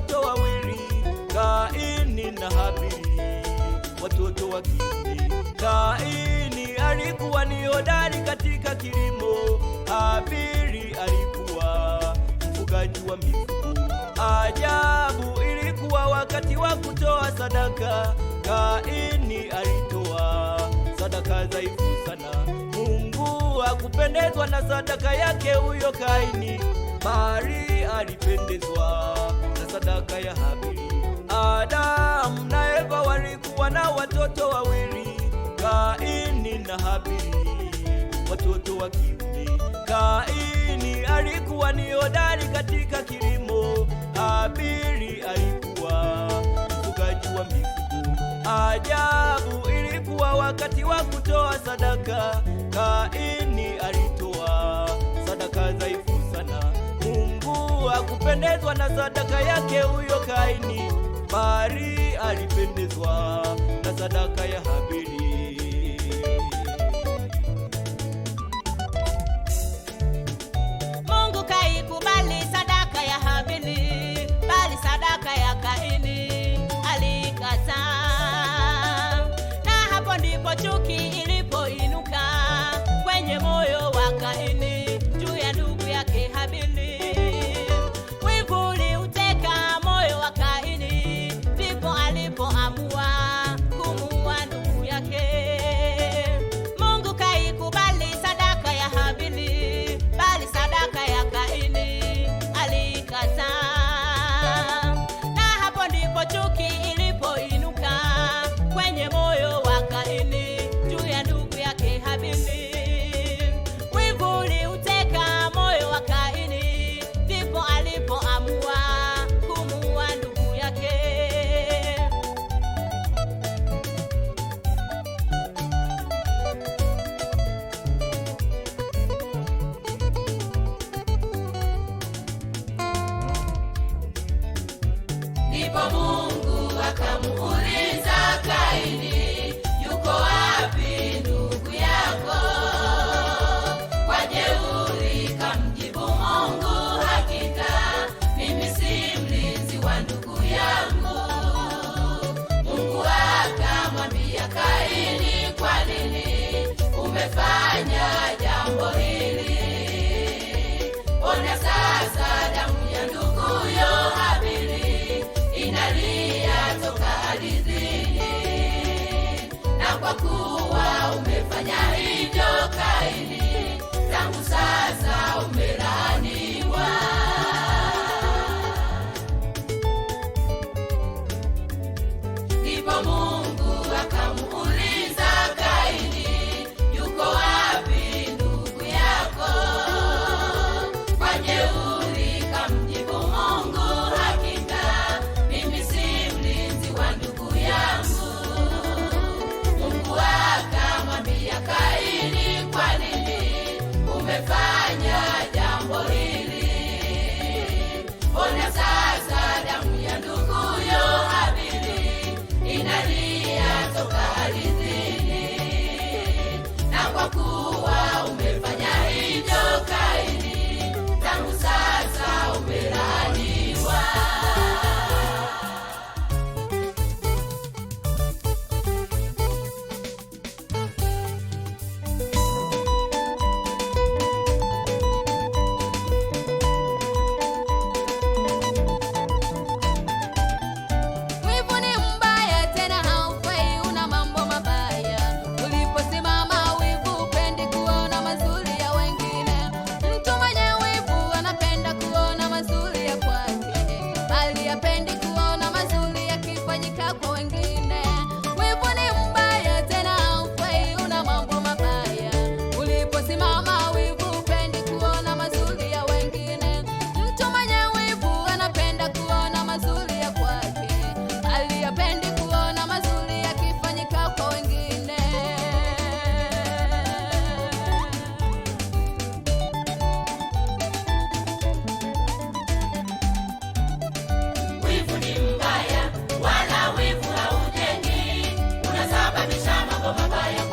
watoto wawili, Kaini na Habili, watoto wa kiume. Kaini alikuwa ni hodari katika kilimo, Habili alikuwa mfugaji wa mifugo. Ajabu ilikuwa wakati wa kutoa sadaka, Kaini alitoa sadaka dhaifu sana. Mungu hakupendezwa na sadaka yake huyo Kaini, bali alipendezwa na sadaka ya Habili. Adamu na Eva walikuwa na watoto wawili, Kaini na Habili, watoto wa kiume. Kaini alikuwa ni hodari katika kilimo, Habili alikuwa mfugaji wa mifugo. Ajabu ilikuwa wakati wa kutoa sadaka, Kaini alitoa sadaka dhaifu sana. Mungu hakupendezwa na sadaka yake huyo Kaini, bali alipendezwa na sadaka ya Habili. Mungu kaikubali sadaka ya Habili, bali sadaka ya Kaini alikataa. Na hapo ndipo chuki ilipoinuka kwenye moyo wa Kaini juu ya ndugu yake Habili. Wivu uliuteka moyo wa Kaini, ndipo alipoamua kumuua ndugu yake. Mungu kaikubali sadaka ya Habili, bali sadaka ya Kaini alikataa. Na hapo ndipo chuki ilipoinuka kwenye moyo wa Kaini juu ya ndugu yake Habili. Wivu uliuteka moyo wa Kaini, ndipo alipoamua kumuua ndugu yake. Ndipo Mungu akamuuliza Kaini, yuko wapi ndugu yako? Kwa jeuri kamjibu Mungu, hakika mimi si mlinzi wa ndugu yangu. Mungu akamwambia Kaini, kwa nini umefanya jambo hili? Ona sasa damu ya nduguyo Habili inalia toka ardhini, na kwa kuwa umefanya hivyo Kaini, tangu sasa umelaaniwa. Ndipo Mungu akamuuliza Kaini, yuko wapi ndugu yako? Kwa jeuri kamjibu Mungu, hakika mimi si mlinzi wa ndugu yangu. Mungu akamwambia Kaini, kwa nini umefanya jambo hili? Ona sasa damu ya nduguyo Habili inalia toka ardhini, na kwa kuwa umefanya hivyo Kaini, tangu sasa umelaaniwa. Wivu ni mbaya tena haufai, una mambo mabaya. Uliposimama wivu upendi kuona mazuri ya wengine. Mtu mwenye wivu anapenda kuona mazuri ya kwake, bali hapendi kuona mazuri yakifanyika kwa wengine. Wivu ni mbaya tena haufai, una mambo mabaya. Uliposimama wivu upendi kuona mazuri ya wengine. Mtu mwenye wivu anapenda kuona mazuri ya kwake, bali hapendi kuona mazuri yakifanyika kwa wengine. Wivu ni mbaya, wala wivu haujengi, unasababisha mambo mabaya.